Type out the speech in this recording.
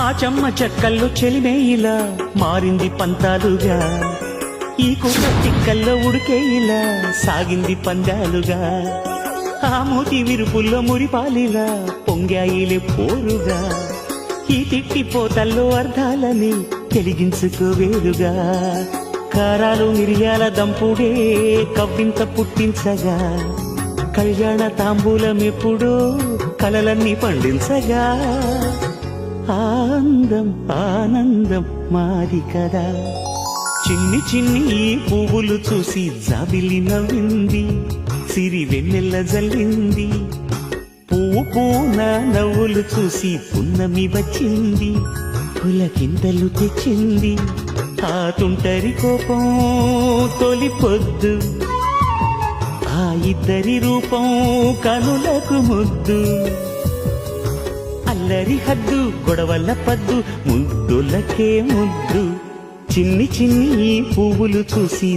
ఆ చెమ్మ చెక్కల్లో చెలిమేయిలా మారింది పంతాలుగా, ఈ కుక్క తిక్కల్లో ఉడికేయిలా సాగింది పందాలుగా, ఆ మూతి విరుపుల్లో మురిపాలిలా పొంగాయిలే పోరుగా, ఈ తిట్టిపోతల్లో అర్థాలని తెలిగించుకోవేరుగా, కారాలు మిరియాల దంపుడే కవ్వింత పుట్టించగా, కళ్యాణ తాంబూలమెప్పుడో కలలన్నీ పండించగా, ఆనందం ఆనందం మాది కదా. చిన్ని చిన్ని ఈ పువ్వులు చూసి జాబిలి నవ్వింది, సిరి వెన్నెల్ల జల్లింది, పువ్వు పూన నవ్వులు చూసి పున్నమి వచ్చింది, పులకింతలు తెచ్చింది, ఆ తుంటరి కోపం తొలి పొద్దు, ఆ ఇద్దరి రూపం కనులకు ముద్దు, అల్లరి హద్దు గొడవల పద్దు ముద్దులకే ముద్దు, చిన్ని చిన్ని పువ్వులు చూసి